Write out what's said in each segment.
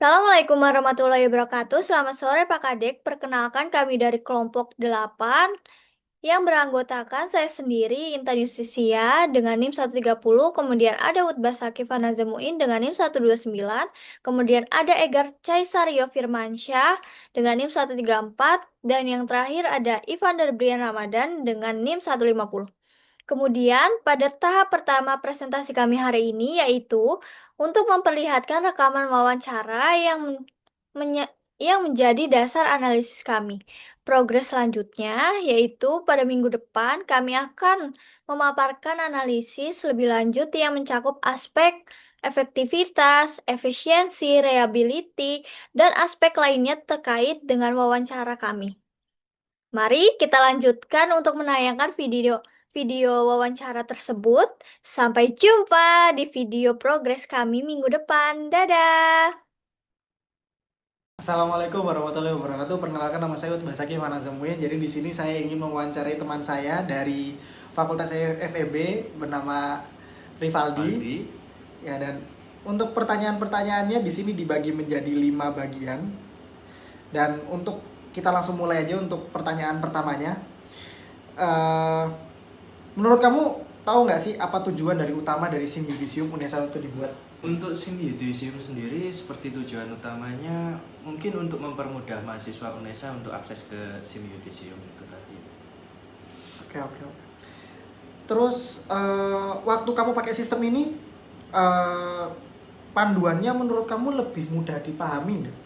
Assalamualaikum warahmatullahi wabarakatuh. Selamat sore Pak Kadek. Perkenalkan kami dari kelompok 8 yang beranggotakan saya sendiri Intan Yustisia dengan NIM 130, kemudian ada Utbah Sakif Hanazamuin dengan NIM 129, kemudian ada Egar Caisario Firmansyah dengan NIM 134, dan yang terakhir ada Ivan Darbrian Ramadan dengan NIM 150. Kemudian, pada tahap pertama presentasi kami hari ini yaitu untuk memperlihatkan rekaman wawancara menye- yang menjadi dasar analisis kami. Progres selanjutnya yaitu pada minggu depan kami akan memaparkan analisis lebih lanjut yang mencakup aspek efektivitas, efisiensi, reliability, dan aspek lainnya terkait dengan wawancara kami. Mari kita lanjutkan untuk menayangkan video video wawancara tersebut. Sampai jumpa di video progres kami minggu depan. Dadah. Assalamualaikum warahmatullahi wabarakatuh. Perkenalkan, nama saya Utbah Sakif Hanazamuin. Jadi di sini saya ingin mewawancarai teman saya dari Fakultas FEB bernama Rivaldi. Aldi. Ya, dan untuk pertanyaan-pertanyaannya di sini dibagi menjadi 5 bagian. Dan untuk kita langsung mulai aja untuk pertanyaan pertamanya. Eh, Menurut kamu tahu nggak sih apa tujuan dari utama dari SIM Yudisium UNESA itu dibuat? Untuk SIM Yudisium sendiri seperti tujuan utamanya mungkin untuk mempermudah mahasiswa UNESA untuk akses ke SIM Yudisium itu tadi. Oke, oke, oke. Terus waktu kamu pakai sistem ini, panduannya menurut kamu lebih mudah dipahami nggak?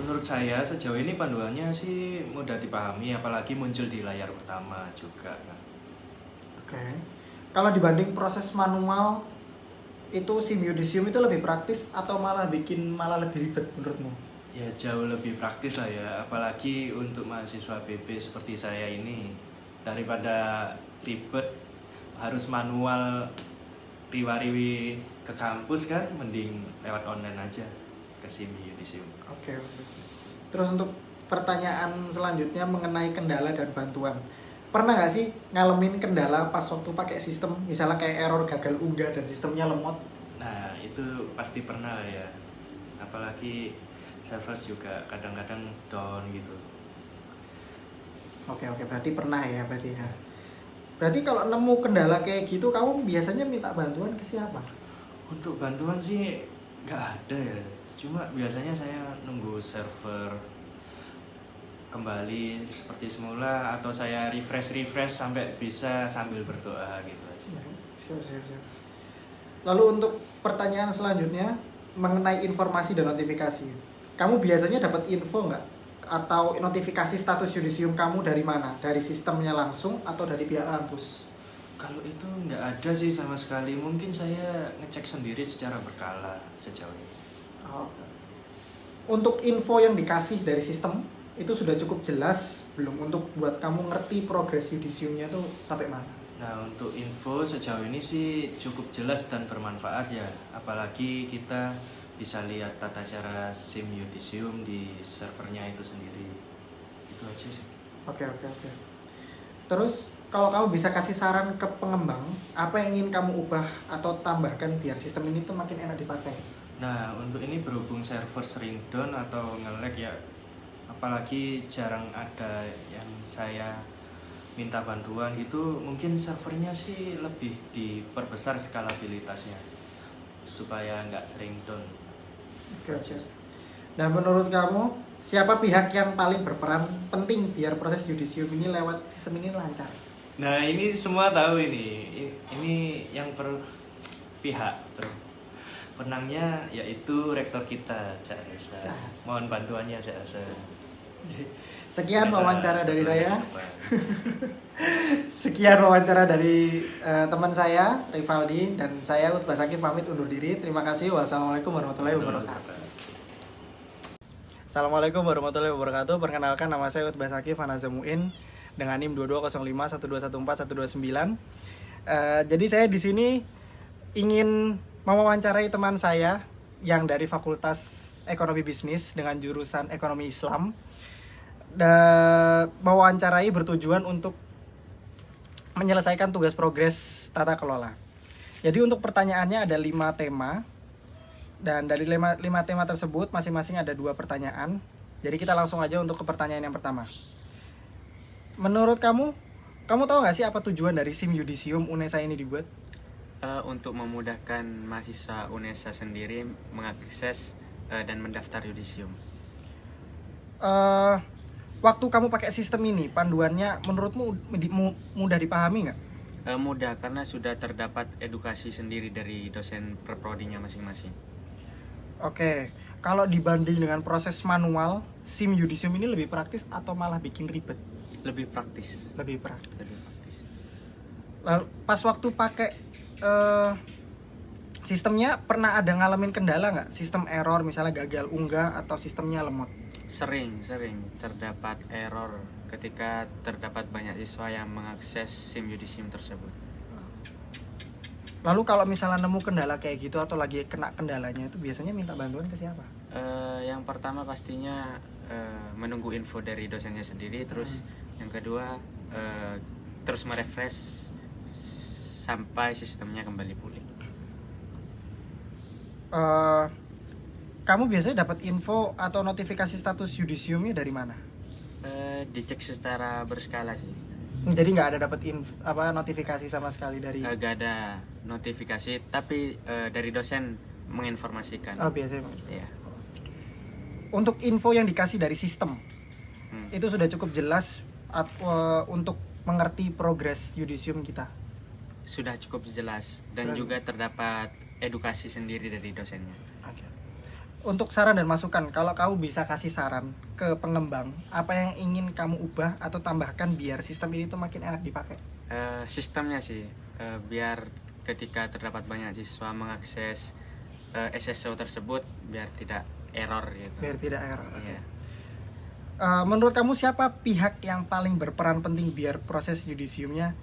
Menurut saya sejauh ini panduannya sih mudah dipahami, apalagi muncul di layar utama juga kan. Oke. Kalau dibanding proses manual, itu SIM Yudisium itu lebih praktis atau malah lebih ribet menurutmu? Ya jauh lebih praktis lah ya, apalagi untuk mahasiswa PP seperti saya ini. Daripada ribet harus manual riwa-riwi ke kampus kan, mending lewat online aja ke SIM Yudisium. Oke, oke. Terus untuk pertanyaan selanjutnya mengenai kendala dan bantuan. Pernah nggak sih ngalamin kendala pas waktu pakai sistem, misalnya kayak error gagal unggah dan sistemnya lemot? Nah itu pasti pernah lah ya, apalagi server juga kadang-kadang down gitu. Oke, oke, berarti pernah ya, berarti ya. Berarti kalau nemu kendala kayak gitu, kamu biasanya minta bantuan ke siapa? Untuk bantuan sih nggak ada ya, cuma biasanya saya nunggu server kembali seperti semula atau saya refresh sampai bisa sambil berdoa gitu aja. Siap, siap, siap. Lalu untuk pertanyaan selanjutnya mengenai informasi dan notifikasi. Kamu biasanya dapat info nggak? Atau notifikasi status yudisium kamu dari mana? Dari sistemnya langsung atau dari pihak kampus? Kalau itu nggak ada sih sama sekali, mungkin saya ngecek sendiri secara berkala sejauh ini. Oh. Untuk info yang dikasih dari sistem, itu sudah cukup jelas belum untuk buat kamu ngerti progres yudisiumnya tuh sampai mana? Nah untuk info sejauh ini sih cukup jelas dan bermanfaat ya, apalagi kita bisa lihat tata cara SIM Yudisium di servernya itu sendiri. Itu aja sih. Oke, oke, oke. Terus kalau kamu bisa kasih saran ke pengembang, apa yang ingin kamu ubah atau tambahkan biar sistem ini tuh makin enak dipakai? Nah untuk ini berhubung server sering down atau nge-lag ya, apalagi jarang ada yang saya minta bantuan gitu, mungkin servernya sih lebih diperbesar skalabilitasnya supaya nggak sering down. Oke, oke. Nah, menurut kamu siapa pihak yang paling berperan penting biar proses yudisium ini lewat sistem ini lancar? Nah ini semua tahu ini yang per pihak penangnya yaitu rektor kita Cak Esa. Mohon bantuannya Cak Esa. Sekian wawancara dari saya. Depan. Sekian wawancara dari teman saya Rivaldi, dan saya Utbah Sakif pamit undur diri. Terima kasih. Wassalamualaikum warahmatullahi wabarakatuh. Assalamualaikum warahmatullahi wabarakatuh. Perkenalkan, nama saya Utbah Sakif Hanazamuin dengan NIM 220512141229. Jadi saya di sini ingin mewawancarai teman saya yang dari Fakultas Ekonomi Bisnis dengan jurusan Ekonomi Islam. Mewawancarai bertujuan untuk menyelesaikan tugas progres tata kelola. Jadi untuk pertanyaannya ada 5 tema. Dan dari lima tema tersebut masing-masing ada 2 pertanyaan. Jadi kita langsung aja untuk ke pertanyaan yang pertama. Menurut kamu tahu nggak sih apa tujuan dari SIM Yudisium UNESA ini dibuat? Untuk memudahkan mahasiswa UNESA sendiri mengakses dan mendaftar yudisium. Eh, Waktu kamu pakai sistem ini, panduannya menurutmu mudah dipahami nggak? Mudah karena sudah terdapat edukasi sendiri dari dosen perprodinya masing-masing. Oke, kalau dibanding dengan proses manual, SIM Yudisium ini lebih praktis atau malah bikin ribet? Lebih praktis. Lebih praktis. Lebih praktis. Lalu pas waktu pakai sistemnya pernah ada ngalamin kendala nggak? Sistem error misalnya gagal unggah atau sistemnya lemot? Sering terdapat error ketika terdapat banyak siswa yang mengakses SIM yudisium tersebut. Lalu kalau misalnya nemu kendala kayak gitu atau lagi kena kendalanya itu biasanya minta bantuan ke siapa? Yang pertama pastinya menunggu info dari dosennya sendiri, terus yang kedua terus merefresh sampai sistemnya kembali pulih. Kamu biasanya dapat info atau notifikasi status yudisiumnya dari mana? Dicek secara berskala sih. Jadi nggak ada dapat notifikasi sama sekali dari? Gak ada notifikasi, tapi dari dosen menginformasikan. Oh biasanya. Iya. Untuk info yang dikasih dari sistem, itu sudah cukup jelas untuk mengerti progres yudisium kita. Sudah cukup jelas dan juga terdapat edukasi sendiri dari dosennya. Okay. Untuk saran dan masukan, kalau kamu bisa kasih saran ke pengembang, apa yang ingin kamu ubah atau tambahkan biar sistem ini tuh makin enak dipakai? Sistemnya sih, biar ketika terdapat banyak siswa mengakses SSO tersebut, biar tidak error gitu. Biar tidak error. Iya. Menurut kamu siapa pihak yang paling berperan penting biar proses yudisiumnya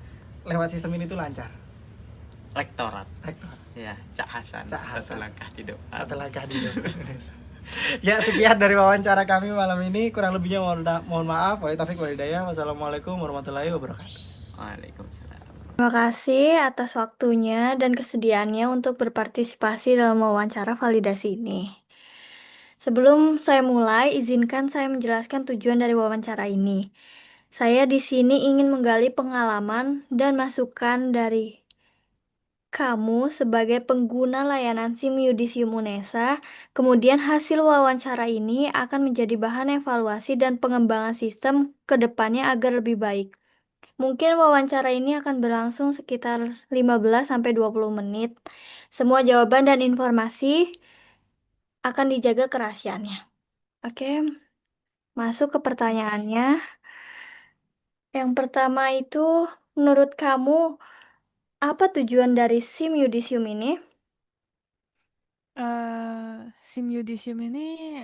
lewat sistem ini tuh lancar? Rektorat. Rektorat. Ya, Cak Hasan. Satu langkah di depan. Satu langkah di depan. Ya, sekian dari wawancara kami malam ini. Kurang lebihnya mohon maaf. Wassalamualaikum warahmatullahi wabarakatuh. Waalaikumsalam. Terima kasih atas waktunya dan kesediaannya untuk berpartisipasi dalam wawancara validasi ini. Sebelum saya mulai, izinkan saya menjelaskan tujuan dari wawancara ini. Saya di sini ingin menggali pengalaman dan masukan dari kamu sebagai pengguna layanan SIM Yudisium UNESA. Kemudian hasil wawancara ini akan menjadi bahan evaluasi dan pengembangan sistem ke depannya agar lebih baik. Mungkin wawancara ini akan berlangsung sekitar 15-20 menit. Semua jawaban dan informasi akan dijaga kerahasiaannya. Oke, masuk ke pertanyaannya. Yang pertama itu, menurut kamu, apa tujuan dari SIM Yudisium ini? SIM Yudisium ini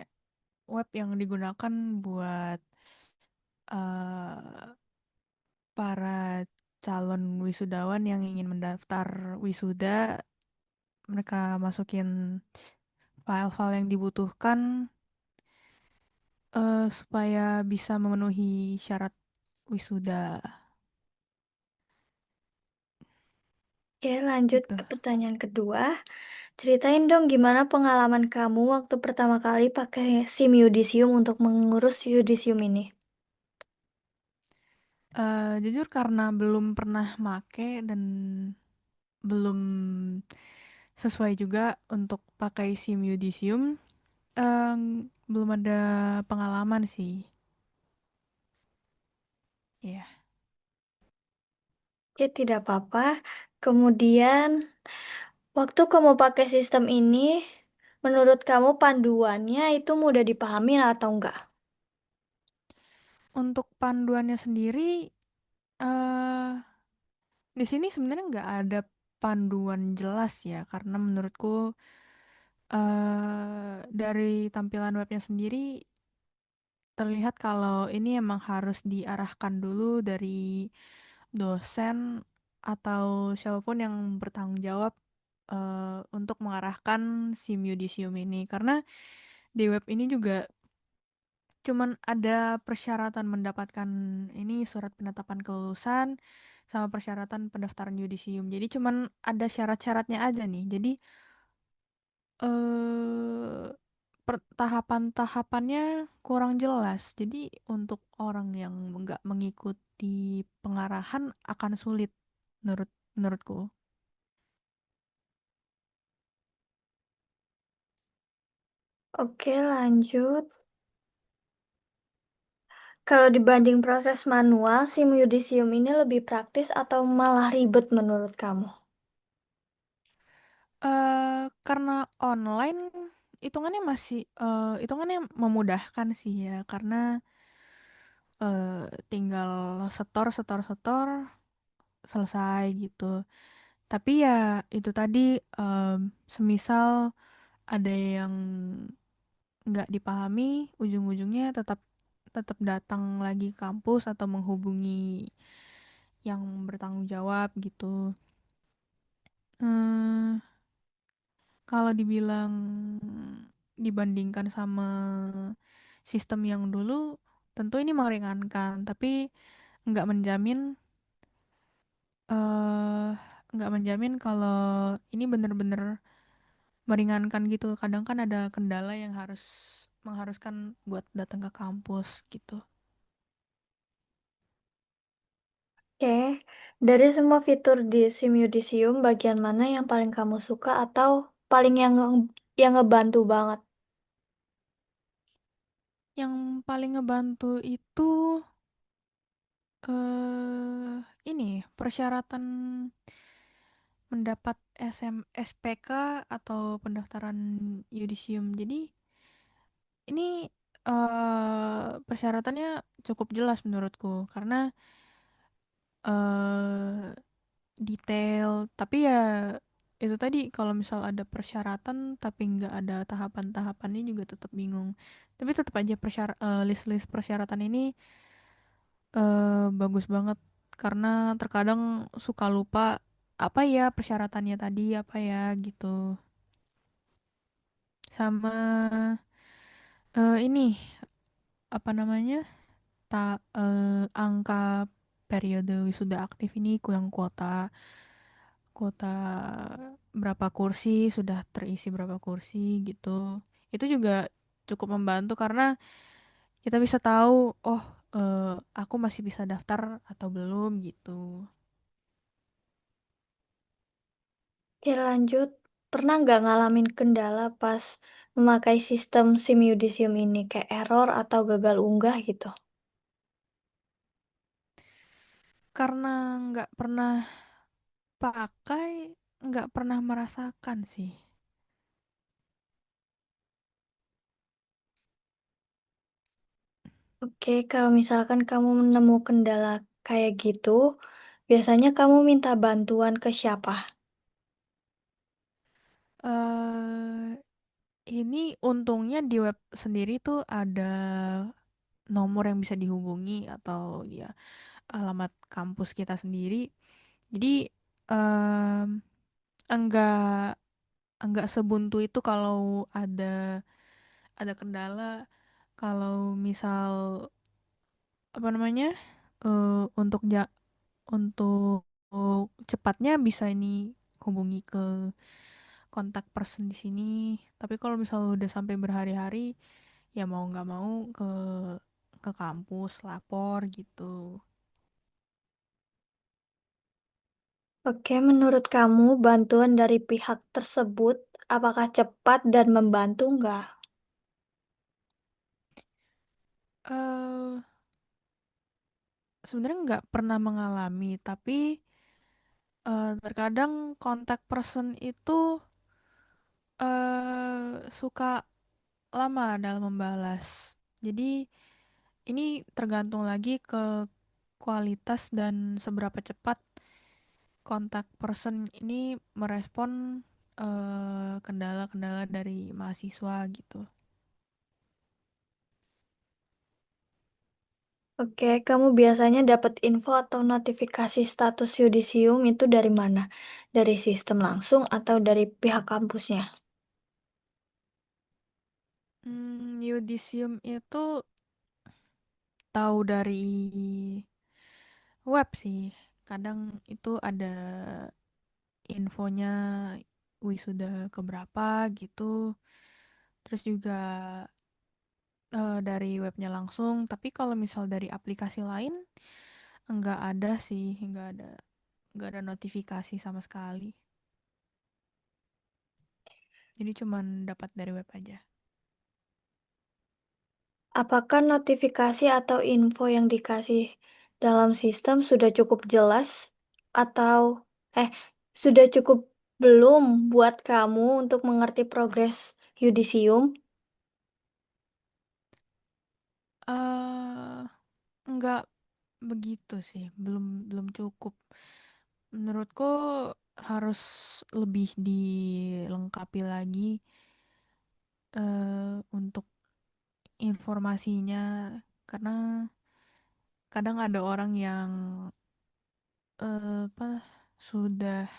web yang digunakan buat eh, para calon wisudawan yang ingin mendaftar wisuda. Mereka masukin file-file yang dibutuhkan supaya bisa memenuhi syarat wisuda. Oke, lanjut Gitu. ke pertanyaan kedua. Ceritain dong gimana pengalaman kamu waktu pertama kali pakai SIM Yudisium untuk mengurus Yudisium ini. Jujur karena belum pernah make dan belum sesuai juga untuk pakai SIM Yudisium, belum ada pengalaman sih. Ya. Oke, tidak apa-apa. Kemudian, waktu kamu pakai sistem ini, menurut kamu panduannya itu mudah dipahami atau enggak? Untuk panduannya sendiri, eh di sini sebenarnya nggak ada panduan jelas ya, karena menurutku dari tampilan webnya sendiri terlihat kalau ini emang harus diarahkan dulu dari dosen atau siapapun yang bertanggung jawab untuk mengarahkan SIM Yudisium ini, karena di web ini juga cuman ada persyaratan mendapatkan ini surat penetapan kelulusan sama persyaratan pendaftaran yudisium. Jadi cuman ada syarat-syaratnya aja nih. Jadi eh tahapan-tahapannya kurang jelas. Jadi untuk orang yang nggak mengikuti pengarahan akan sulit menurutku. Oke, lanjut. Kalau dibanding proses manual, SIM yudisium ini lebih praktis atau malah ribet menurut kamu? Karena online hitungannya memudahkan sih ya, karena tinggal setor selesai gitu. Tapi ya itu tadi, semisal ada yang nggak dipahami, ujung-ujungnya tetap tetap datang lagi ke kampus atau menghubungi yang bertanggung jawab gitu. Eh, Kalau dibilang dibandingkan sama sistem yang dulu, tentu ini meringankan, tapi nggak menjamin eh nggak menjamin kalau ini benar-benar meringankan gitu. Kadang kan ada kendala yang mengharuskan buat datang ke kampus gitu. Oke, dari semua fitur di SIM yudisium, bagian mana yang paling kamu suka atau paling yang ngebantu banget? Yang paling ngebantu itu ini persyaratan mendapat SPK atau pendaftaran yudisium. Jadi ini persyaratannya cukup jelas menurutku karena eh detail. Tapi ya itu tadi, kalau misal ada persyaratan tapi nggak ada tahapan-tahapannya juga tetap bingung. Tapi tetap aja list-list persyaratan ini bagus banget karena terkadang suka lupa apa ya persyaratannya tadi apa ya gitu. Sama ini apa namanya, angka periode wisuda aktif ini yang kuota kuota berapa kursi, sudah terisi berapa kursi gitu. Itu juga cukup membantu karena kita bisa tahu, oh, aku masih bisa daftar atau belum gitu. Oke, lanjut. Pernah nggak ngalamin kendala pas memakai sistem SIM yudisium ini, kayak error atau gagal unggah gitu? Karena nggak pernah pakai, nggak pernah merasakan sih. Oke, kalau misalkan kamu menemu kendala kayak gitu, biasanya kamu minta bantuan ke siapa? eh ini untungnya di web sendiri tuh ada nomor yang bisa dihubungi atau ya alamat kampus kita sendiri. Jadi em, enggak enggak sebuntu itu kalau ada kendala. Kalau misal apa namanya, untuk untuk cepatnya bisa ini hubungi ke kontak person di sini. Tapi kalau misal udah sampai berhari-hari, ya mau nggak mau ke kampus lapor gitu. Oke, menurut kamu bantuan dari pihak tersebut apakah cepat dan membantu nggak? eh Sebenarnya nggak pernah mengalami, tapi terkadang kontak person itu suka lama dalam membalas. Jadi ini tergantung lagi ke kualitas dan seberapa cepat kontak person ini merespon kendala-kendala dari mahasiswa gitu. Oke, kamu biasanya dapat info atau notifikasi status yudisium itu dari mana? Dari sistem langsung atau dari pihak kampusnya? Yudisium itu tahu dari web sih. Kadang itu ada infonya wisuda keberapa gitu. Terus juga dari webnya langsung. Tapi kalau misal dari aplikasi lain, nggak ada sih, nggak ada notifikasi sama sekali. Jadi cuman dapat dari web aja. Apakah notifikasi atau info yang dikasih dalam sistem sudah cukup jelas atau eh sudah cukup belum buat kamu untuk mengerti progres yudisium? eh nggak begitu sih, belum belum cukup. Menurutku harus lebih dilengkapi lagi untuk informasinya, karena kadang ada orang yang apa sudah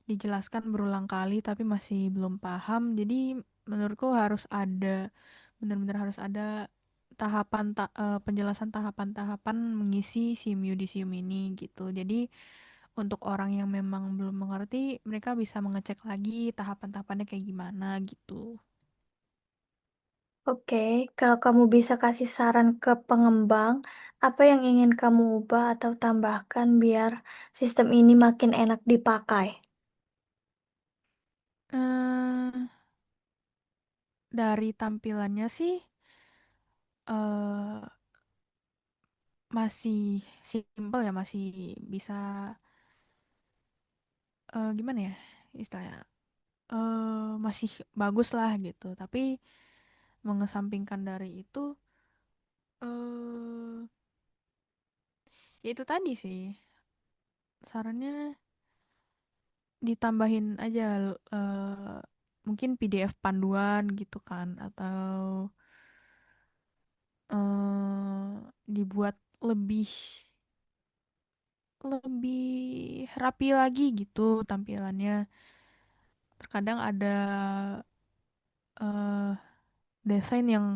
dijelaskan berulang kali tapi masih belum paham. Jadi menurutku harus ada, benar-benar harus ada penjelasan tahapan-tahapan mengisi SIM Yudisium ini gitu. Jadi untuk orang yang memang belum mengerti, mereka bisa mengecek lagi tahapan-tahapannya kayak gimana gitu. Oke, kalau kamu bisa kasih saran ke pengembang, apa yang ingin kamu ubah atau tambahkan biar sistem ini makin enak dipakai? eh dari tampilannya sih eh masih simple ya, masih bisa gimana ya istilahnya, masih bagus lah gitu. Tapi mengesampingkan dari itu, eh ya itu tadi sih sarannya, ditambahin aja eh, mungkin PDF panduan gitu kan, atau dibuat lebih lebih rapi lagi gitu tampilannya. Terkadang ada eh, desain yang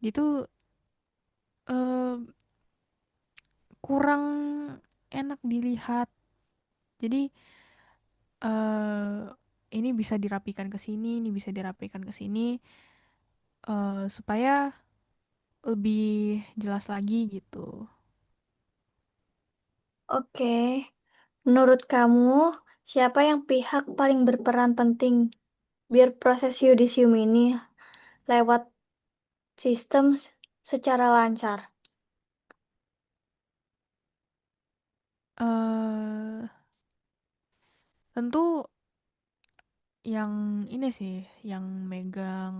itu eh, kurang enak dilihat. Jadi eh ini bisa dirapikan ke sini, ini bisa dirapikan ke sini, supaya lebih jelas lagi gitu. Oke, menurut kamu, siapa yang pihak paling berperan penting biar proses yudisium ini lewat sistem secara lancar? eh Tentu yang ini sih, yang megang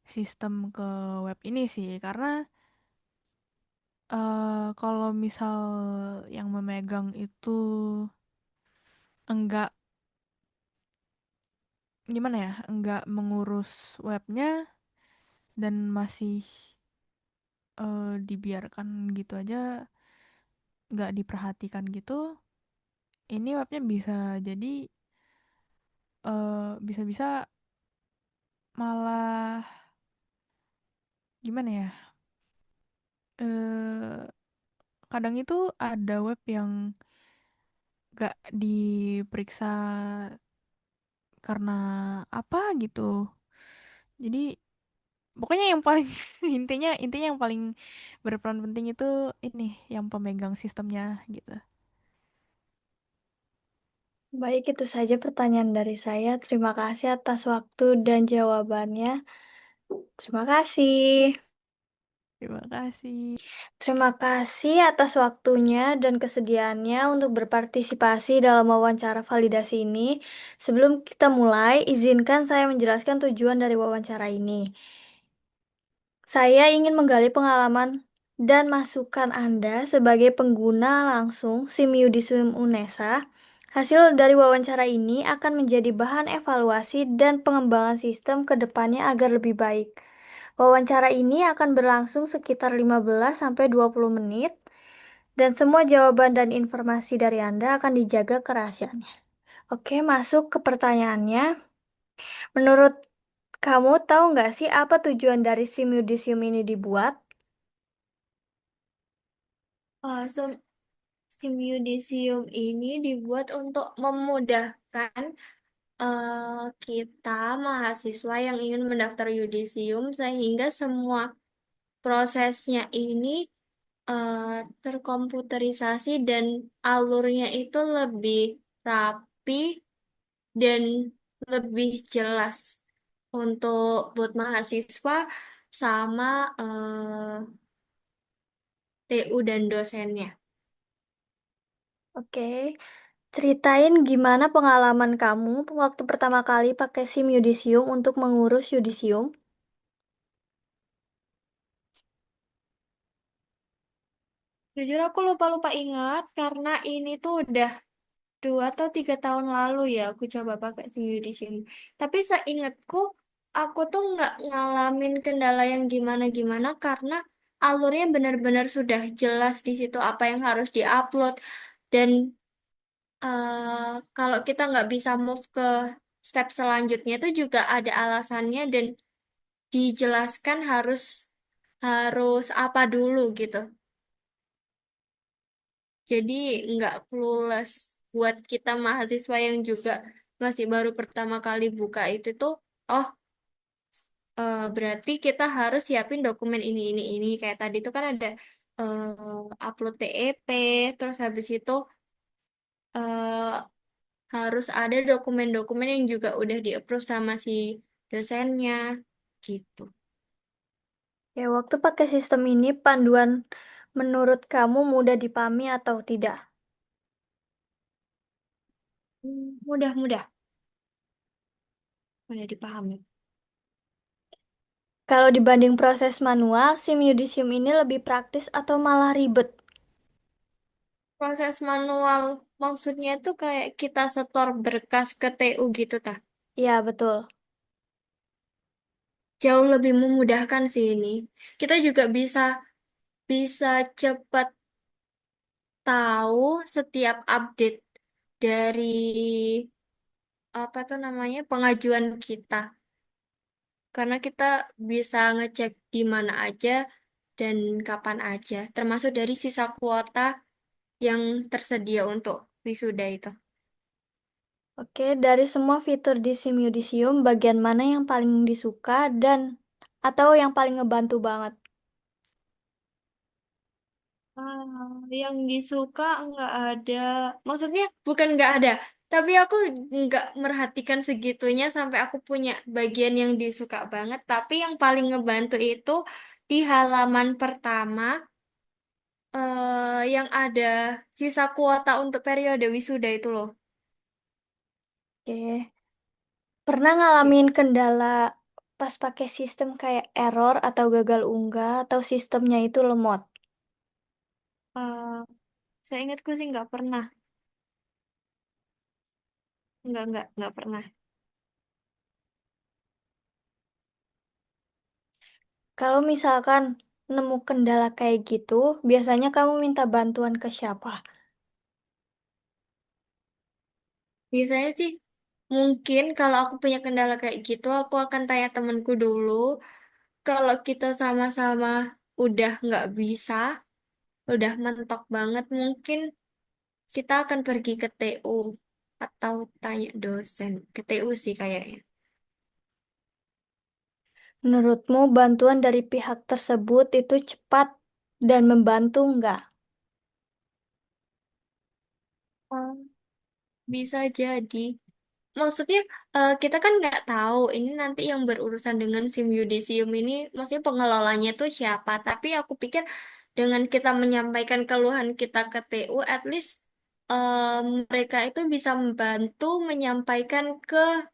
sistem ke web ini sih, karena kalau misal yang memegang itu enggak, gimana ya, enggak mengurus webnya dan masih dibiarkan gitu aja, enggak diperhatikan gitu, ini webnya bisa jadi bisa-bisa malah gimana ya, eh kadang itu ada web yang gak diperiksa karena apa gitu. Jadi pokoknya yang paling intinya intinya yang paling berperan penting itu ini, yang pemegang sistemnya gitu. Baik, itu saja pertanyaan dari saya. Terima kasih atas waktu dan jawabannya. Terima kasih. Terima kasih. Terima kasih atas waktunya dan kesediaannya untuk berpartisipasi dalam wawancara validasi ini. Sebelum kita mulai, izinkan saya menjelaskan tujuan dari wawancara ini. Saya ingin menggali pengalaman dan masukan Anda sebagai pengguna langsung SIM Yudisium Unesa. Hasil dari wawancara ini akan menjadi bahan evaluasi dan pengembangan sistem ke depannya agar lebih baik. Wawancara ini akan berlangsung sekitar 15-20 menit dan semua jawaban dan informasi dari Anda akan dijaga kerahasiaannya. Oke, masuk ke pertanyaannya. Menurut kamu tahu nggak sih apa tujuan dari SIM Yudisium ini dibuat? SIM Yudisium ini dibuat untuk memudahkan kita mahasiswa yang ingin mendaftar yudisium sehingga semua prosesnya ini eh, terkomputerisasi dan alurnya itu lebih rapi dan lebih jelas untuk buat mahasiswa sama TU dan dosennya. Oke, ceritain gimana pengalaman kamu waktu pertama kali pakai SIM Yudisium untuk mengurus Yudisium. Jujur aku lupa-lupa ingat karena ini tuh udah 2 atau 3 tahun lalu ya aku coba pakai SIM Yudisium. Tapi seingatku aku tuh nggak ngalamin kendala yang gimana-gimana karena alurnya benar-benar sudah jelas di situ apa yang harus diupload dan kalau kita nggak bisa move ke step selanjutnya itu juga ada alasannya dan dijelaskan harus harus apa dulu gitu. Jadi nggak clueless buat kita mahasiswa yang juga masih baru pertama kali buka itu tuh, oh berarti kita harus siapin dokumen ini. Kayak tadi tuh kan ada upload TEP, terus habis itu eh, harus ada dokumen-dokumen yang juga udah di-approve sama si dosennya gitu. Ya, waktu pakai sistem ini, panduan menurut kamu mudah dipahami atau tidak? Mudah-mudah, mudah dipahami. Kalau dibanding proses manual, SIM Yudisium ini lebih praktis atau malah ribet? Proses manual maksudnya tuh kayak kita setor berkas ke TU gitu tah. Ya, betul. Jauh lebih memudahkan sih ini. Kita juga bisa bisa cepat tahu setiap update dari apa tuh namanya pengajuan kita. Karena kita bisa ngecek di mana aja dan kapan aja, termasuk dari sisa kuota yang tersedia untuk wisuda itu. Oke, dari semua fitur di SIM Yudisium, bagian mana yang paling disuka dan atau yang paling ngebantu banget? Yang disuka nggak ada. Maksudnya bukan nggak ada, tapi aku nggak merhatikan segitunya sampai aku punya bagian yang disuka banget. Tapi yang paling ngebantu itu di halaman pertama yang ada sisa kuota untuk periode wisuda itu loh. Oke. Pernah ngalamin kendala pas pakai sistem kayak error atau gagal unggah atau sistemnya itu lemot? Eh, saya ingatku sih nggak pernah, nggak pernah. Kalau misalkan nemu kendala kayak gitu, biasanya kamu minta bantuan ke siapa? Biasanya sih mungkin kalau aku punya kendala kayak gitu, aku akan tanya temanku dulu. Kalau kita sama-sama udah nggak bisa, udah mentok banget, mungkin kita akan pergi ke TU atau tanya dosen. Ke TU sih kayaknya. Menurutmu bantuan dari pihak tersebut itu cepat dan membantu nggak? Oh, bisa jadi. Maksudnya kita kan nggak tahu ini nanti yang berurusan dengan SIM Yudisium ini, maksudnya pengelolanya tuh siapa. Tapi aku pikir dengan kita menyampaikan keluhan kita ke TU, at least mereka itu bisa membantu menyampaikan ke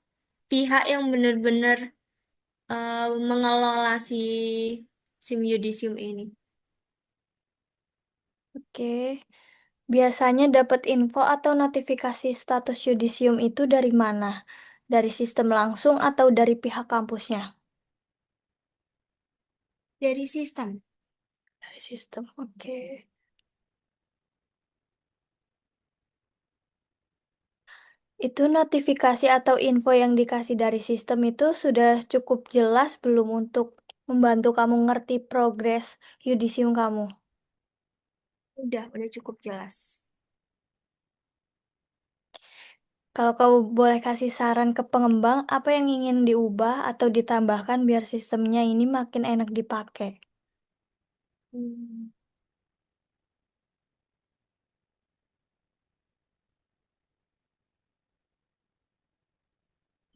pihak yang benar-benar mengelola si SIM Yudisium ini. Oke. Biasanya dapat info atau notifikasi status yudisium itu dari mana? Dari sistem langsung atau dari pihak kampusnya? Dari sistem. Dari sistem, oke. Itu notifikasi atau info yang dikasih dari sistem itu sudah cukup jelas belum untuk membantu kamu ngerti progres yudisium kamu? Udah cukup jelas. Kalau kau boleh kasih saran ke pengembang, apa yang ingin diubah atau ditambahkan biar sistemnya ini makin enak dipakai? Hmm,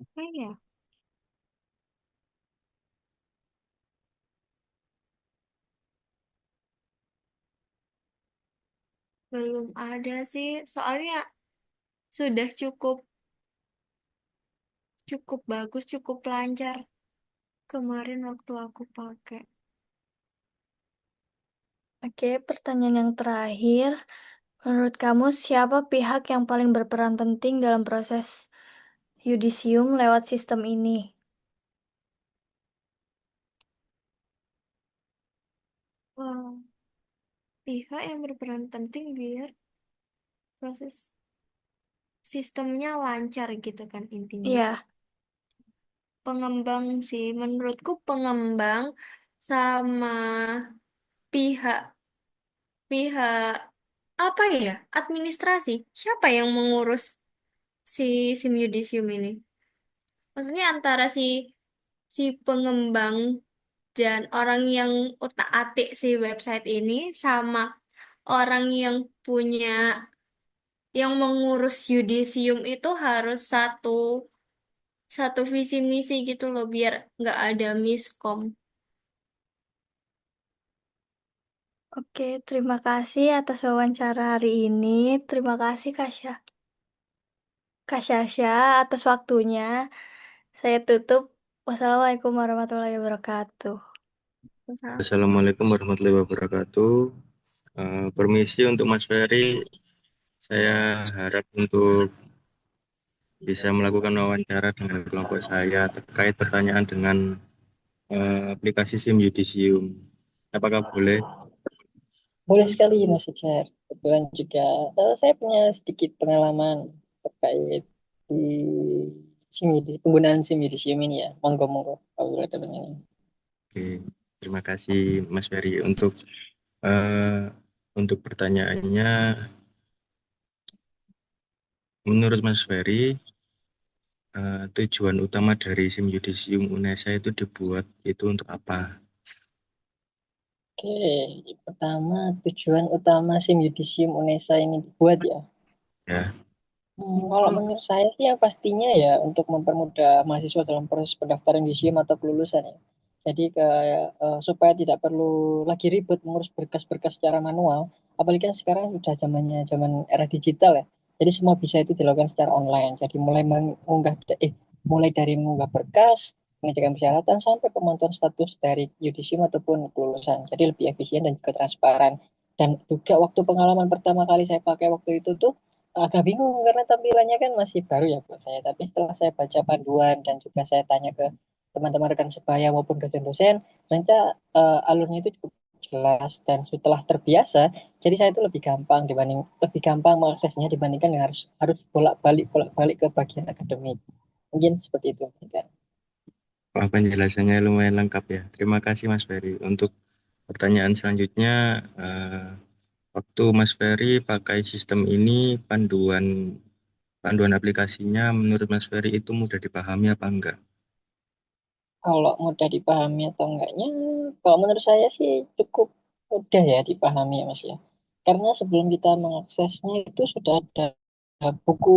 apa ya? Belum ada sih, soalnya sudah cukup cukup bagus, cukup lancar kemarin waktu aku pakai. Oke, pertanyaan yang terakhir. Menurut kamu, siapa pihak yang paling berperan penting dalam proses yudisium lewat sistem ini? Wow, pihak yang berperan penting biar proses sistemnya lancar gitu kan intinya. Iya, Pengembang sih, menurutku pengembang sama pihak pihak apa ya? Administrasi. Siapa yang mengurus si SIM Yudisium ini? Maksudnya antara si pengembang dan orang yang otak-atik si website ini sama orang yang punya yang mengurus yudisium itu harus satu satu visi misi gitu loh biar nggak ada miskom. oke. Terima kasih atas wawancara hari ini. Terima kasih Kak Syasha atas waktunya. Saya tutup. Wassalamualaikum warahmatullahi wabarakatuh. Assalamualaikum warahmatullahi wabarakatuh. Permisi untuk Mas Ferry, saya harap untuk bisa melakukan wawancara dengan kelompok saya terkait pertanyaan dengan aplikasi SIM Yudisium. Apakah boleh? Boleh sekali Mas Iker. Kebetulan juga saya punya sedikit pengalaman terkait di penggunaan SIM Yudisium ini ya. Monggo monggo kalau boleh ada pertanyaan. Oke, terima kasih Mas Ferry eh, untuk pertanyaannya. Menurut Mas Ferry, tujuan utama dari SIM Yudisium UNESA itu dibuat itu untuk apa? Oke, pertama tujuan utama SIM Yudisium UNESA ini dibuat ya. Ya, Kalau menurut saya sih yang pastinya ya untuk mempermudah mahasiswa dalam proses pendaftaran di SIM atau kelulusan ya. Jadi kayak supaya tidak perlu lagi ribet mengurus berkas-berkas secara manual. Apalagi kan sekarang udah zamannya zaman era digital ya. Jadi semua bisa itu dilakukan secara online. Jadi mulai dari mengunggah berkas, pengecekan persyaratan sampai pemantauan status dari yudisium ataupun kelulusan. Jadi lebih efisien dan juga transparan. Dan juga waktu pengalaman pertama kali saya pakai waktu itu tuh agak bingung karena tampilannya kan masih baru ya buat saya. Tapi setelah saya baca panduan dan juga saya tanya ke teman-teman rekan sebaya maupun dosen-dosen, ternyata alurnya itu cukup jelas dan setelah terbiasa, jadi saya itu lebih gampang mengaksesnya dibandingkan dengan harus harus bolak-balik ke bagian akademik. Mungkin seperti itu. Kan? Wah, penjelasannya lumayan lengkap ya. Terima kasih Mas Ferry. Untuk pertanyaan selanjutnya, eh, waktu Mas Ferry pakai sistem ini, panduan aplikasinya menurut Mas Ferry itu mudah dipahami apa enggak? Kalau mudah dipahami atau enggaknya, kalau menurut saya sih cukup mudah ya dipahami ya Mas ya. Karena sebelum kita mengaksesnya itu sudah ada buku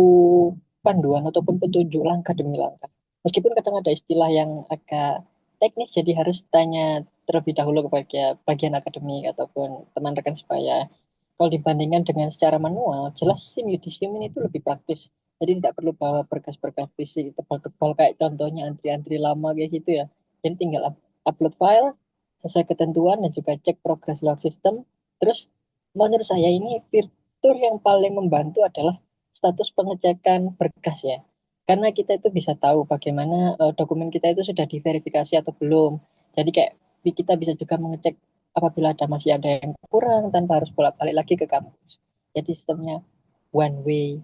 panduan ataupun petunjuk langkah demi langkah. Meskipun kadang ada istilah yang agak teknis, jadi harus tanya terlebih dahulu kepada bagian akademik ataupun teman rekan supaya kalau dibandingkan dengan secara manual, jelas SIM Yudisium ini itu lebih praktis. Jadi tidak perlu bawa berkas-berkas fisik tebal-tebal kayak contohnya antri-antri lama kayak gitu ya. Jadi tinggal upload file sesuai ketentuan dan juga cek progres lewat sistem. Terus menurut saya ini fitur yang paling membantu adalah status pengecekan berkas ya. Karena kita itu bisa tahu bagaimana dokumen kita itu sudah diverifikasi atau belum. Jadi kayak kita bisa juga mengecek apabila masih ada yang kurang tanpa harus bolak-balik lagi ke kampus. Jadi sistemnya one way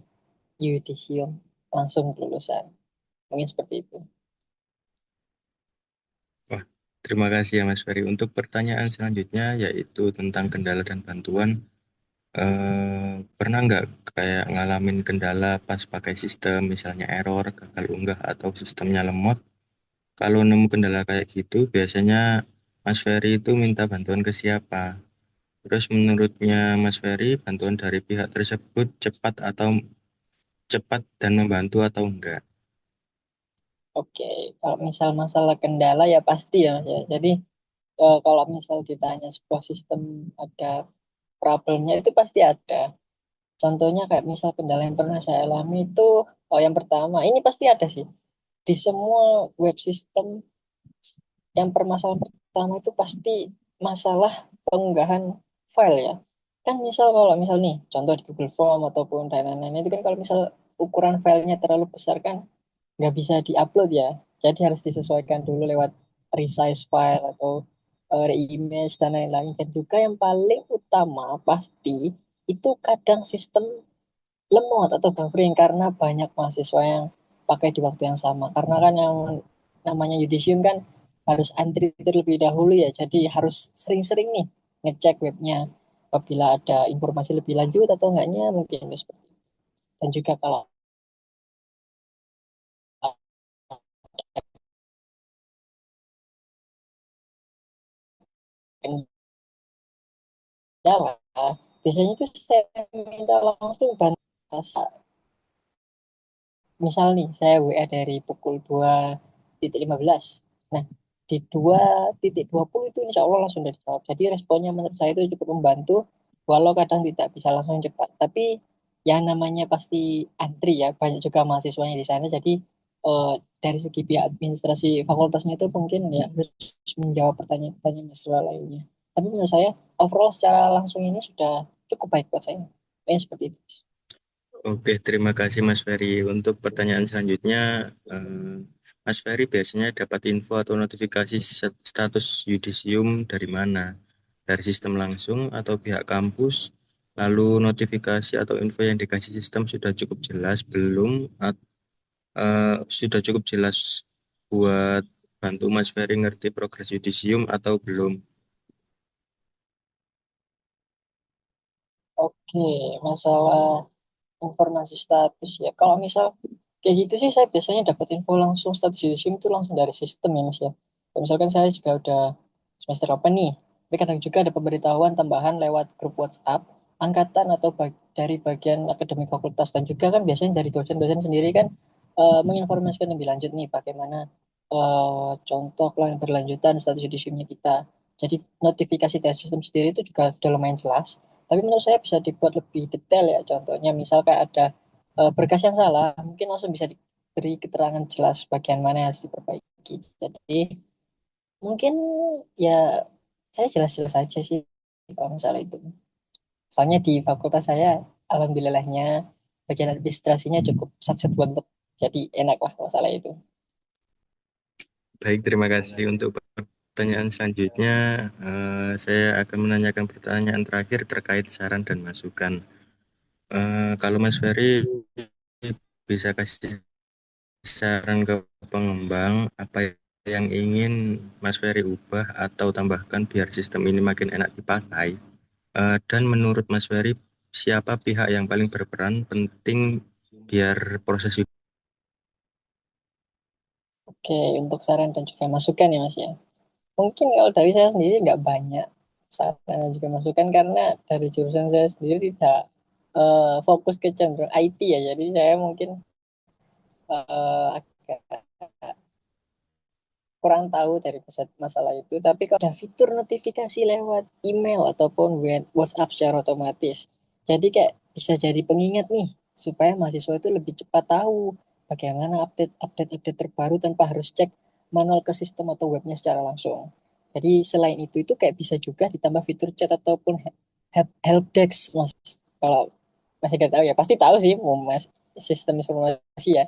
yudisium langsung kelulusan. Mungkin seperti itu. Wah, terima kasih ya Mas Ferry. Untuk pertanyaan selanjutnya yaitu tentang kendala dan bantuan. Pernah nggak kayak ngalamin kendala pas pakai sistem, misalnya error, gagal unggah, atau sistemnya lemot? Kalau nemu kendala kayak gitu, biasanya Mas Ferry itu minta bantuan ke siapa? Terus menurutnya Mas Ferry, bantuan dari pihak tersebut cepat dan membantu atau enggak? Oke, kalau misal masalah kendala ya pasti ya Mas ya. Jadi kalau misal ditanya sebuah sistem ada problemnya itu pasti ada. Contohnya kayak misal kendala yang pernah saya alami itu, oh yang pertama, ini pasti ada sih. Di semua web system yang permasalahan pertama itu pasti masalah pengunggahan file ya. Kan misal kalau misal nih, contoh di Google Form ataupun dan lain-lain itu kan kalau misal ukuran filenya terlalu besar kan nggak bisa diupload ya. Jadi harus disesuaikan dulu lewat resize file atau reimage dan lain-lain. Dan juga yang paling utama pasti itu kadang sistem lemot atau buffering karena banyak mahasiswa yang pakai di waktu yang sama. Karena kan yang namanya yudisium kan harus antri terlebih dahulu ya. Jadi harus sering-sering nih ngecek webnya apabila ada informasi lebih lanjut atau enggaknya mungkin seperti itu. Dan juga kalau kendala, biasanya itu saya minta langsung bantuan. Misal nih, saya WA dari pukul 2.15. Nah, di 2.20 itu insya Allah langsung dari jawab. Jadi responnya menurut saya itu cukup membantu, walau kadang tidak bisa langsung cepat. Tapi yang namanya pasti antri ya, banyak juga mahasiswanya di sana. Jadi eh, dari segi pihak administrasi fakultasnya itu mungkin ya harus menjawab pertanyaan-pertanyaan mahasiswa lainnya. Tapi menurut saya overall secara langsung ini sudah cukup baik buat saya. Kayaknya seperti itu. Oke, terima kasih Mas Ferry. Untuk pertanyaan selanjutnya, Mas Ferry biasanya dapat info atau notifikasi status yudisium dari mana? Dari sistem langsung atau pihak kampus? Lalu notifikasi atau info yang dikasih sistem sudah cukup jelas belum? Sudah cukup jelas buat bantu Mas Ferry ngerti progres yudisium atau belum? Oke, masalah informasi status ya. Kalau misal kayak gitu sih saya biasanya dapat info langsung status yudisium itu langsung dari sistem ya Mas ya. Kayak misalkan saya juga udah semester apa nih, tapi kadang juga ada pemberitahuan tambahan lewat grup WhatsApp angkatan atau dari bagian akademik fakultas dan juga kan biasanya dari dosen-dosen sendiri kan menginformasikan lebih lanjut nih bagaimana contoh berlanjutan status yudisiumnya kita. Jadi notifikasi dari sistem sendiri itu juga sudah lumayan jelas. Tapi menurut saya bisa dibuat lebih detail ya. Contohnya misal kayak ada berkas yang salah, mungkin langsung bisa diberi keterangan jelas bagian mana yang harus diperbaiki. Jadi mungkin ya saya jelas-jelas aja sih kalau misalnya itu. Soalnya di fakultas saya, alhamdulillahnya bagian administrasinya cukup satset banget. Jadi enak lah masalah itu. Baik, terima kasih untuk pertanyaan selanjutnya. Saya akan menanyakan pertanyaan terakhir terkait saran dan masukan. Kalau Mas Ferry bisa kasih saran ke pengembang, apa yang ingin Mas Ferry ubah atau tambahkan biar sistem ini makin enak dipakai? Dan menurut Mas Ferry, siapa pihak yang paling berperan penting biar proses itu? Oke, untuk saran dan juga masukan ya Mas ya. Mungkin kalau dari saya sendiri nggak banyak saran dan juga masukan karena dari jurusan saya sendiri tidak fokus ke cenderung IT ya. Jadi saya mungkin agak kurang tahu dari masalah itu. Tapi kalau ada fitur notifikasi lewat email ataupun WhatsApp secara otomatis, jadi kayak bisa jadi pengingat nih supaya mahasiswa itu lebih cepat tahu bagaimana update terbaru tanpa harus cek manual ke sistem atau webnya secara langsung. Jadi selain itu kayak bisa juga ditambah fitur chat ataupun helpdesk mas. Kalau masih nggak tahu ya pasti tahu sih mas sistem informasi ya.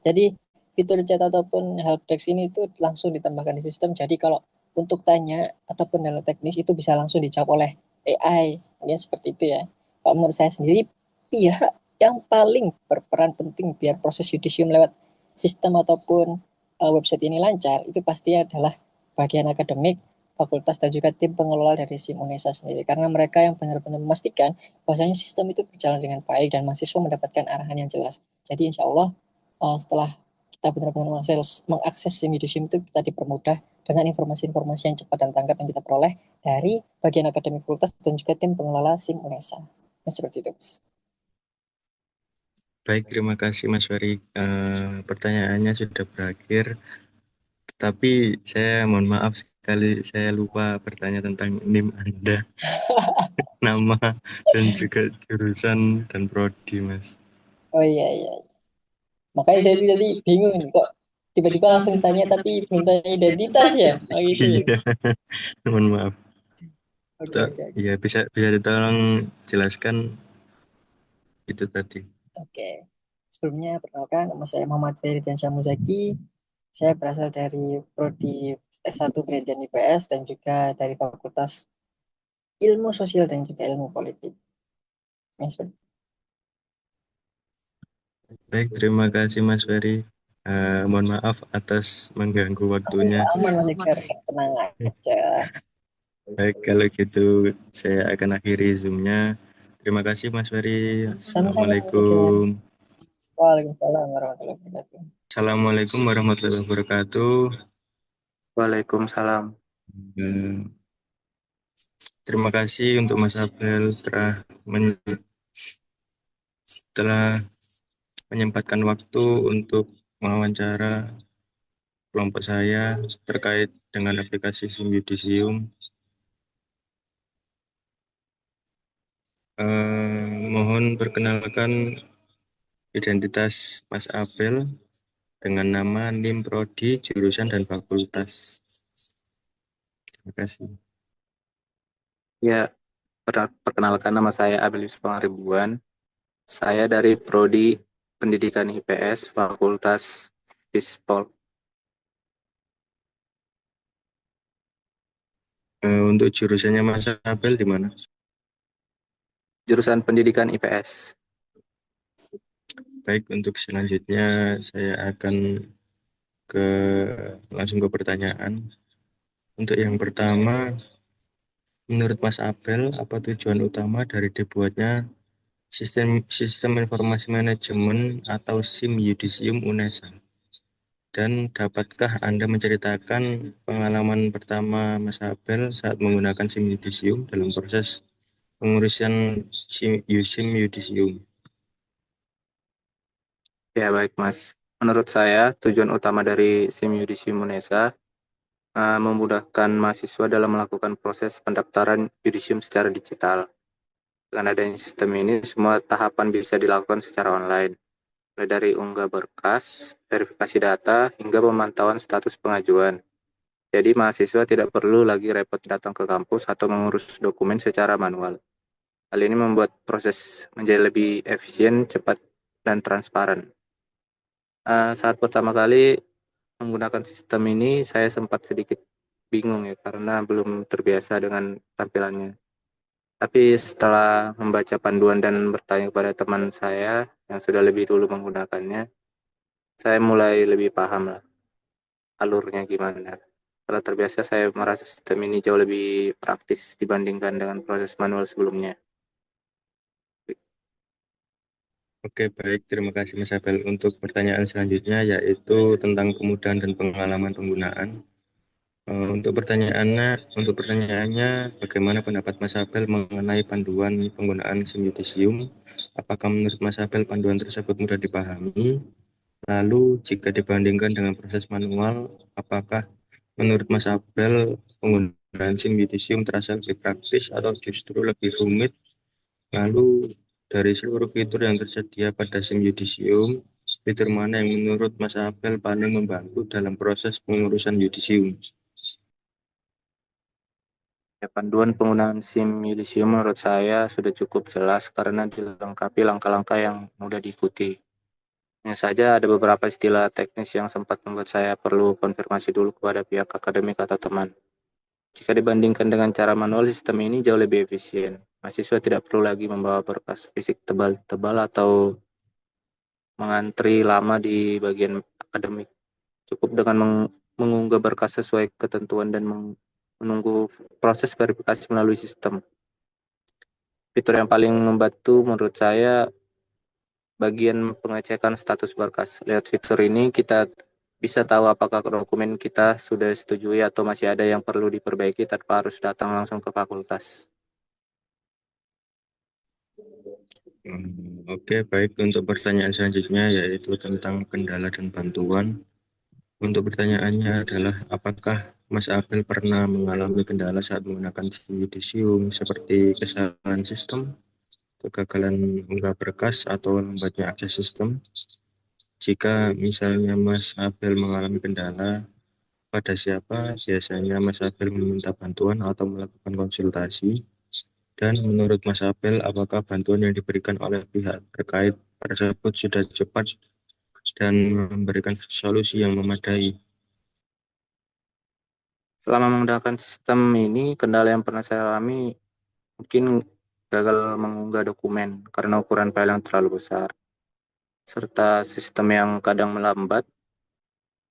Jadi fitur chat ataupun helpdesk ini itu langsung ditambahkan di sistem. Jadi kalau untuk tanya ataupun hal teknis itu bisa langsung dijawab oleh AI. Ini seperti itu ya. Kalau menurut saya sendiri, pihak yang paling berperan penting biar proses yudisium lewat sistem ataupun website ini lancar, itu pasti adalah bagian akademik, fakultas dan juga tim pengelola dari SIM UNESA sendiri. Karena mereka yang benar-benar memastikan bahwasanya sistem itu berjalan dengan baik dan mahasiswa mendapatkan arahan yang jelas. Jadi insya Allah setelah kita benar-benar mengakses SIM Yudisium itu kita dipermudah dengan informasi-informasi yang cepat dan tanggap yang kita peroleh dari bagian akademik fakultas dan juga tim pengelola SIM UNESA. Nah, seperti itu, Mas. Baik, terima kasih Mas Ferry. Pertanyaannya sudah berakhir, tapi saya mohon maaf sekali saya lupa bertanya tentang NIM Anda, nama dan juga jurusan dan prodi, Mas. Oh iya, iya. Makanya saya tadi bingung kok tiba-tiba langsung tanya tapi belum tanya identitas ya. Oh gitu ya. Iya, mohon maaf. Oke, oke, oke. Iya, bisa bisa ditolong jelaskan itu tadi. Oke. Sebelumnya perkenalkan nama saya Muhammad Ferry Muzaki. Saya berasal dari prodi S1 Pendidikan IPS dan juga dari Fakultas Ilmu Sosial dan juga Ilmu Politik. Ya, seperti Baik, terima kasih Mas Ferry. Mohon maaf atas mengganggu waktunya. aman Mas Iker, tenang aja. Baik, kalau gitu saya akan akhiri Zoom-nya. Terima kasih Mas Ferry. Sama-sama Mas Iker. Assalamualaikum. Waalaikumsalam warahmatullahi wabarakatuh. Assalamualaikum warahmatullahi wabarakatuh. Waalaikumsalam. Eh, Terima kasih untuk Mas Abel telah menyempatkan waktu untuk mewawancara kelompok saya terkait dengan aplikasi SIM Yudisium. Mohon perkenalkan identitas Mas Abel dengan nama, NIM, prodi, jurusan, dan fakultas. Terima kasih. Ya, perkenalkan nama saya Abel Yusuf Pangaribuan. Saya dari Prodi Pendidikan IPS Fakultas Fispol. Untuk jurusannya Mas Abel di mana? Jurusan Pendidikan IPS. Baik, untuk selanjutnya saya akan langsung ke pertanyaan. Untuk yang pertama, menurut Mas Abel, apa tujuan utama dari dibuatnya sistem informasi manajemen atau SIM Yudisium UNESA? Dan dapatkah Anda menceritakan pengalaman pertama Mas Abel saat menggunakan SIM Yudisium dalam proses pengurusan SIM Yudisium? Ya, baik Mas. Menurut saya, tujuan utama dari SIM Yudisium UNESA memudahkan mahasiswa dalam melakukan proses pendaftaran yudisium secara digital. Dengan adanya sistem ini, semua tahapan bisa dilakukan secara online, mulai dari unggah berkas, verifikasi data, hingga pemantauan status pengajuan. Jadi mahasiswa tidak perlu lagi repot datang ke kampus atau mengurus dokumen secara manual. Hal ini membuat proses menjadi lebih efisien, cepat, dan transparan. Saat pertama kali menggunakan sistem ini, saya sempat sedikit bingung ya, karena belum terbiasa dengan tampilannya. Tapi setelah membaca panduan dan bertanya kepada teman saya yang sudah lebih dulu menggunakannya, saya mulai lebih paham lah alurnya gimana. Setelah terbiasa, saya merasa sistem ini jauh lebih praktis dibandingkan dengan proses manual sebelumnya. Oke, baik. Terima kasih Mas Abel. Untuk pertanyaan selanjutnya yaitu tentang kemudahan dan pengalaman penggunaan. Untuk pertanyaannya, bagaimana pendapat Mas Abel mengenai panduan penggunaan SIM Yudisium? Apakah menurut Mas Abel panduan tersebut mudah dipahami? Lalu, jika dibandingkan dengan proses manual, apakah menurut Mas Abel penggunaan SIM Yudisium terasa lebih praktis atau justru lebih rumit? Lalu, dari seluruh fitur yang tersedia pada SIM Yudisium, fitur mana yang menurut Mas Abel paling membantu dalam proses pengurusan Yudisium? Ya, panduan penggunaan SIM Yudisium menurut saya sudah cukup jelas karena dilengkapi langkah-langkah yang mudah diikuti. Hanya saja ada beberapa istilah teknis yang sempat membuat saya perlu konfirmasi dulu kepada pihak akademik atau teman. Jika dibandingkan dengan cara manual, sistem ini jauh lebih efisien. Mahasiswa tidak perlu lagi membawa berkas fisik tebal-tebal atau mengantri lama di bagian akademik. Cukup dengan mengunggah berkas sesuai ketentuan dan menunggu proses verifikasi melalui sistem. Fitur yang paling membantu menurut saya bagian pengecekan status berkas. Lewat fitur ini kita bisa tahu apakah dokumen kita sudah setujui atau masih ada yang perlu diperbaiki tanpa harus datang langsung ke fakultas. Oke, baik. Untuk pertanyaan selanjutnya yaitu tentang kendala dan bantuan. Untuk pertanyaannya adalah apakah Mas Abel pernah mengalami kendala saat menggunakan SIM Yudisium seperti kesalahan sistem, kegagalan unggah berkas, atau lambatnya akses sistem? Jika misalnya Mas Abel mengalami kendala, pada siapa biasanya Mas Abel meminta bantuan atau melakukan konsultasi? Dan menurut Mas Abel, apakah bantuan yang diberikan oleh pihak terkait tersebut sudah cepat dan memberikan solusi yang memadai? Selama menggunakan sistem ini, kendala yang pernah saya alami mungkin gagal mengunggah dokumen karena ukuran file yang terlalu besar, serta sistem yang kadang melambat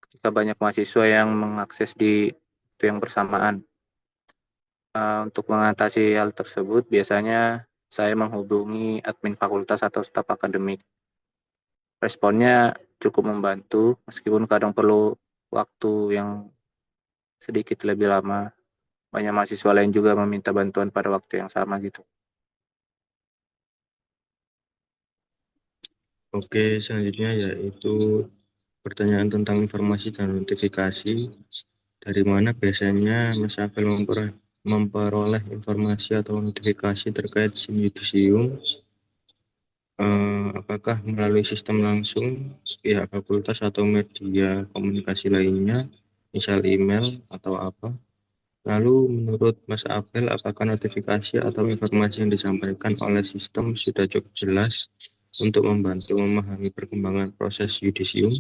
ketika banyak mahasiswa yang mengakses di waktu yang bersamaan. Untuk mengatasi hal tersebut, biasanya saya menghubungi admin fakultas atau staf akademik. Responnya cukup membantu, meskipun kadang perlu waktu yang sedikit lebih lama. Banyak mahasiswa lain juga meminta bantuan pada waktu yang sama gitu. Oke, selanjutnya yaitu pertanyaan tentang informasi dan notifikasi. Dari mana biasanya Mas Abel memperoleh informasi atau notifikasi terkait SIM Yudisium? Apakah melalui sistem langsung pihak fakultas atau media komunikasi lainnya, misal email atau apa? Lalu menurut Mas Abel, apakah notifikasi atau informasi yang disampaikan oleh sistem sudah cukup jelas untuk membantu memahami perkembangan proses yudisium?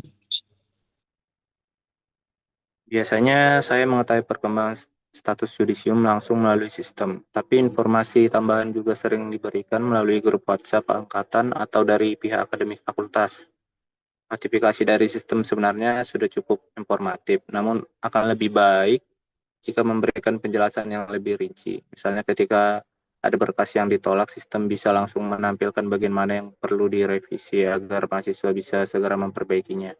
Biasanya saya mengetahui perkembangan status yudisium langsung melalui sistem, tapi informasi tambahan juga sering diberikan melalui grup WhatsApp angkatan atau dari pihak akademik fakultas. Notifikasi dari sistem sebenarnya sudah cukup informatif, namun akan lebih baik jika memberikan penjelasan yang lebih rinci. Misalnya ketika ada berkas yang ditolak, sistem bisa langsung menampilkan bagian mana yang perlu direvisi agar mahasiswa bisa segera memperbaikinya.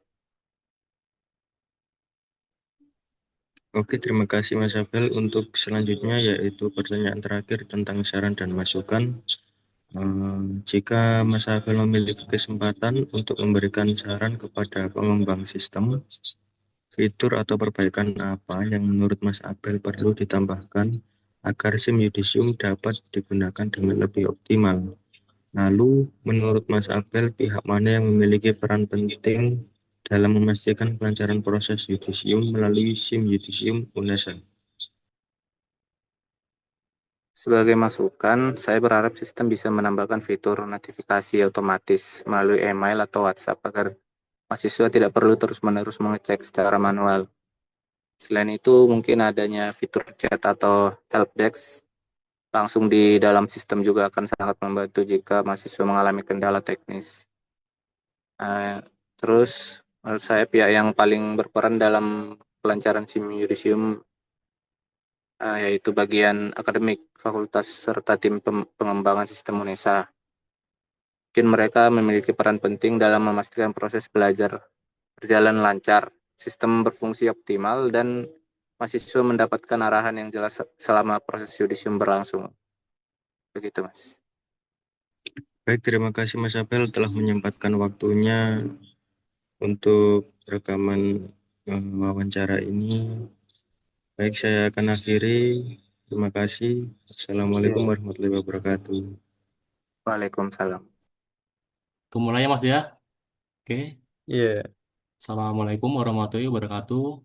Oke, terima kasih Mas Abel. Untuk selanjutnya yaitu pertanyaan terakhir tentang saran dan masukan. Jika Mas Abel memiliki kesempatan untuk memberikan saran kepada pengembang sistem, fitur atau perbaikan apa yang menurut Mas Abel perlu ditambahkan agar SIM Yudisium dapat digunakan dengan lebih optimal? Lalu, menurut Mas Abel, pihak mana yang memiliki peran penting dalam memastikan kelancaran proses yudisium melalui SIM Yudisium UNESA? Sebagai masukan, saya berharap sistem bisa menambahkan fitur notifikasi otomatis melalui email atau WhatsApp agar mahasiswa tidak perlu terus-menerus mengecek secara manual. Selain itu, mungkin adanya fitur chat atau helpdesk langsung di dalam sistem juga akan sangat membantu jika mahasiswa mengalami kendala teknis. Eh, Terus, menurut saya pihak yang paling berperan dalam kelancaran SIM Yudisium yaitu bagian akademik, fakultas, serta tim pengembangan sistem UNESA. Mungkin mereka memiliki peran penting dalam memastikan proses belajar berjalan lancar, sistem berfungsi optimal, dan mahasiswa mendapatkan arahan yang jelas selama proses yudisium berlangsung. Begitu, Mas. Baik, terima kasih Mas Abel telah menyempatkan waktunya untuk rekaman wawancara ini. Baik, saya akan akhiri. Terima kasih. Assalamualaikum warahmatullahi wabarakatuh. Waalaikumsalam. Kemulai ya Mas ya. Oke. Iya. Assalamualaikum warahmatullahi wabarakatuh.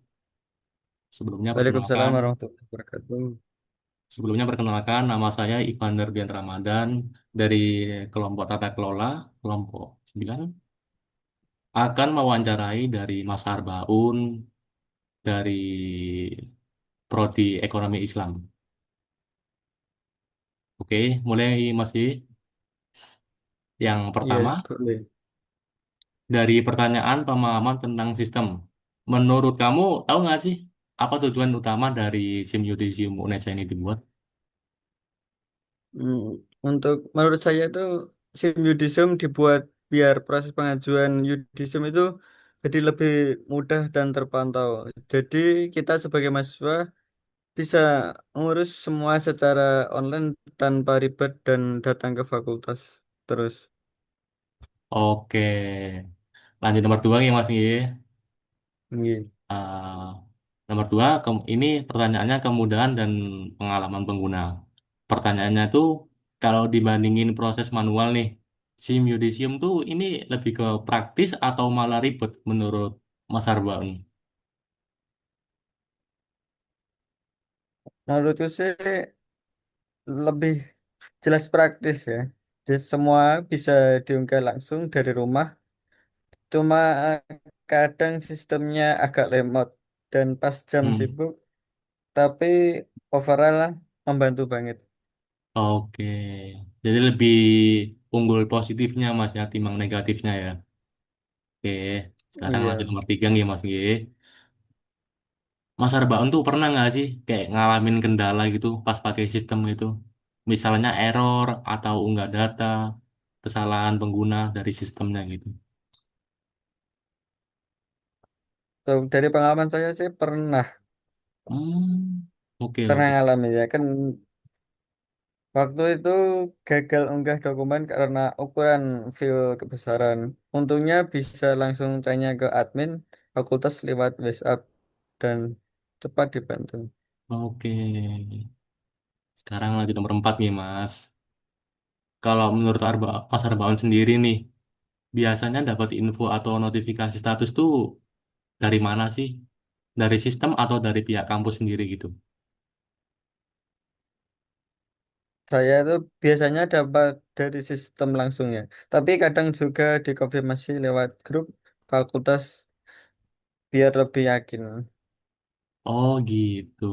Sebelumnya Waalaikumsalam perkenalkan, warahmatullahi wabarakatuh. sebelumnya perkenalkan nama saya Ivan Darbian Ramadan dari kelompok tata kelola kelompok 9 akan mewawancarai dari Mas Harbaun dari Prodi Ekonomi Islam. Oke, mulai Mas I. Yang Iya, pertama, boleh. dari pertanyaan pemahaman tentang sistem. Menurut kamu, tahu nggak sih apa tujuan utama dari SIM Yudisium UNESA ini dibuat? Hmm, Untuk menurut saya itu SIM yudisium dibuat biar proses pengajuan yudisium itu jadi lebih mudah dan terpantau. Jadi kita sebagai mahasiswa bisa ngurus semua secara online tanpa ribet dan datang ke fakultas terus. Oke, lanjut nomor dua ya Mas Ngi. Iya. Eh, nomor dua, ini pertanyaannya kemudahan dan pengalaman pengguna. Pertanyaannya tuh kalau dibandingin proses manual nih, SIM Yudisium tuh ini lebih ke praktis atau malah ribet menurut Mas Arbaun? Menurutku sih lebih jelas praktis ya. Jadi semua bisa diunggah langsung dari rumah. Cuma kadang sistemnya agak lemot dan pas jam Hmm. sibuk, tapi overall lah membantu banget. Oke, jadi lebih unggul positifnya Mas ya, timbang negatifnya ya. Oke, sekarang lanjut Iya. nomor tiga nih Mas G. Mas Arbaun tuh pernah nggak sih kayak ngalamin kendala gitu pas pakai sistem itu? Misalnya error atau unggah data, kesalahan pengguna dari sistemnya gitu. So, dari pengalaman saya sih pernah Oke, pernah oke. ngalamin ya kan waktu itu gagal unggah dokumen karena ukuran file kebesaran. Untungnya bisa langsung tanya ke admin fakultas lewat WhatsApp dan cepat dibantu. Oke. Sekarang lanjut nomor 4 nih, Mas. Kalau menurut Mas Arbaun sendiri nih, biasanya dapat info atau notifikasi status tuh dari mana sih? Dari sistem atau dari pihak kampus sendiri gitu? Saya itu biasanya dapat dari sistem langsung ya, tapi kadang juga dikonfirmasi lewat grup fakultas biar lebih yakin. Oh gitu.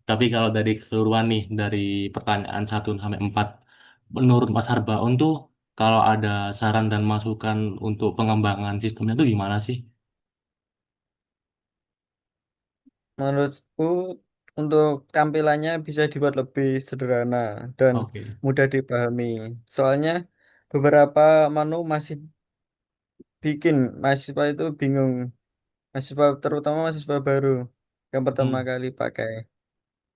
Tapi kalau dari keseluruhan nih, dari pertanyaan 1 sampai 4, menurut Mas Harbaun tuh, kalau ada saran dan masukan untuk pengembangan sistemnya tuh gimana sih? Menurutku untuk tampilannya bisa dibuat lebih sederhana dan Oke. mudah dipahami. Soalnya beberapa menu masih bikin mahasiswa itu bingung, mahasiswa terutama mahasiswa baru yang pertama Hmm. kali pakai.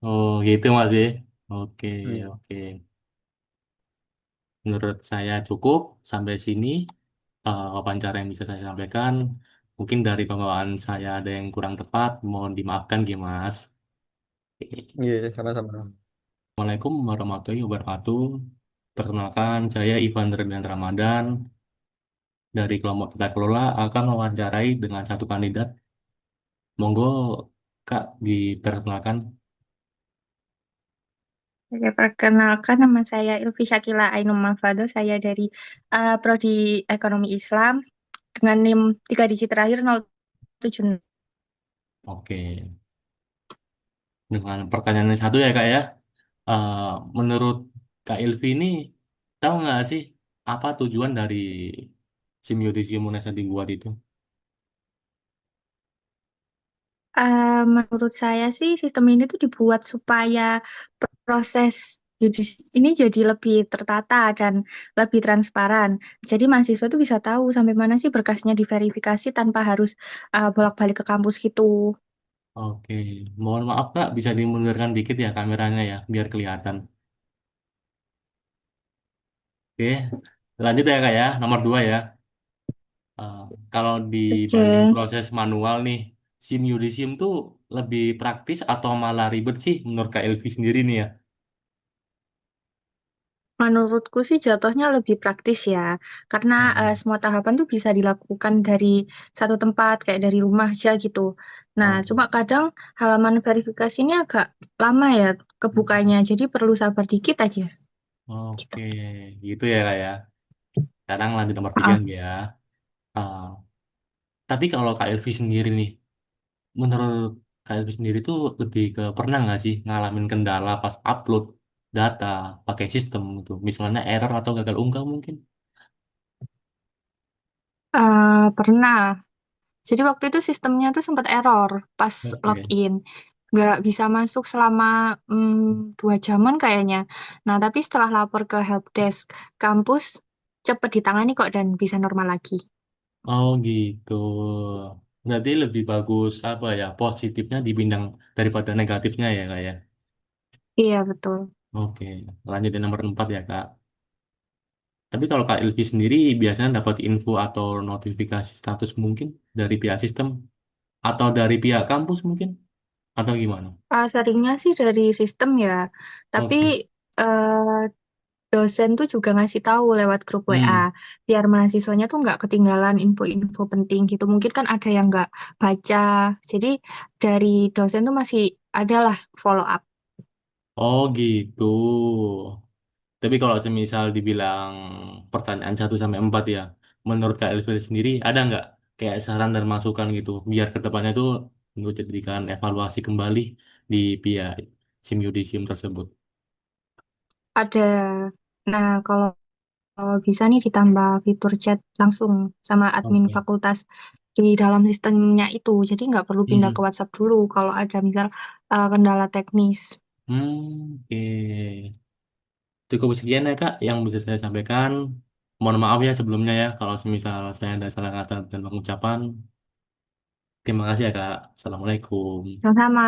Oh gitu Mas ya. Oke, Hmm. oke. Menurut saya cukup sampai sini wawancara yang bisa saya sampaikan. Mungkin dari pembawaan saya ada yang kurang tepat, mohon dimaafkan, Mas. Iya, sama-sama. Assalamualaikum warahmatullahi wabarakatuh. Perkenalkan, saya Ivan Derbian Ramadan dari kelompok tata kelola akan mewawancarai dengan satu kandidat. Monggo, Kak, diperkenalkan. Oke, perkenalkan nama saya Ilvi Syakila Ainun Malvado. Saya dari Prodi Ekonomi Islam dengan NIM 3 digit terakhir 076. Oke, dengan pertanyaan yang satu ya, Kak ya. Eh, menurut Kak Ilvi ini, tahu nggak sih apa tujuan dari SIM Yudisium Unes yang dibuat itu? Menurut saya sih sistem ini tuh dibuat supaya proses judis ini jadi lebih tertata dan lebih transparan. Jadi mahasiswa tuh bisa tahu sampai mana sih berkasnya diverifikasi tanpa harus bolak-balik ke kampus gitu. Oke, mohon maaf Kak, bisa dimundurkan dikit ya kameranya ya, biar kelihatan. Oke, lanjut ya Kak ya, nomor 2 ya. Eh, kalau dibanding Oke. proses manual nih, SIM Yudisium tuh lebih praktis atau malah ribet sih menurut Kak Elvi sendiri nih ya? Menurutku sih jatuhnya lebih praktis ya, karena Hmm. semua tahapan tuh bisa dilakukan dari satu tempat, kayak dari rumah aja gitu. Nah, Oh, cuma kadang halaman verifikasi ini agak lama ya kebukanya, jadi perlu sabar dikit aja. Gitu. oke, gitu ya Kak ya. Sekarang lanjut nomor 3 Ah, ya. Eh, tapi kalau Kak Elvi sendiri nih, menurut Kak Elvi sendiri tuh lebih ke pernah nggak sih ngalamin kendala pas upload data pakai sistem gitu, misalnya error atau gagal unggah mungkin? pernah. Jadi waktu itu sistemnya tuh sempat error pas Oke. login. Nggak bisa masuk selama 2 jaman kayaknya. Nah, tapi setelah lapor ke helpdesk kampus, cepet ditangani kok dan bisa normal lagi. Oh gitu. Berarti lebih bagus apa ya positifnya dipindang daripada negatifnya ya kak ya. Iya, betul. Oke, lanjut di nomor 4 ya kak. Tapi kalau kak Ilvi sendiri biasanya dapat info atau notifikasi status mungkin dari pihak sistem atau dari pihak kampus mungkin atau gimana? Seringnya sih dari sistem ya, tapi Oke. eh, dosen tuh juga ngasih tahu lewat grup WA, Hmm. biar mahasiswanya tuh nggak ketinggalan info-info penting gitu. Mungkin kan ada yang nggak baca, jadi dari dosen tuh masih adalah follow up. Oh gitu. Tapi kalau semisal dibilang pertanyaan 1 sampai 4 ya, menurut Kak Elvil sendiri ada nggak kayak saran dan masukan gitu biar ke depannya tuh menurut jadikan evaluasi kembali di pihak SIM Yudisium tersebut? Ada. Nah, kalau bisa nih ditambah fitur chat langsung sama admin Oke. fakultas di dalam sistemnya itu. Jadi nggak perlu pindah ke Hmm. WhatsApp dulu kalau ada misal kendala teknis. Oke. Cukup sekian ya Kak yang bisa saya sampaikan. Mohon maaf ya sebelumnya ya kalau semisal saya ada salah kata dan pengucapan. Terima kasih ya Kak. Assalamualaikum. Sama-sama.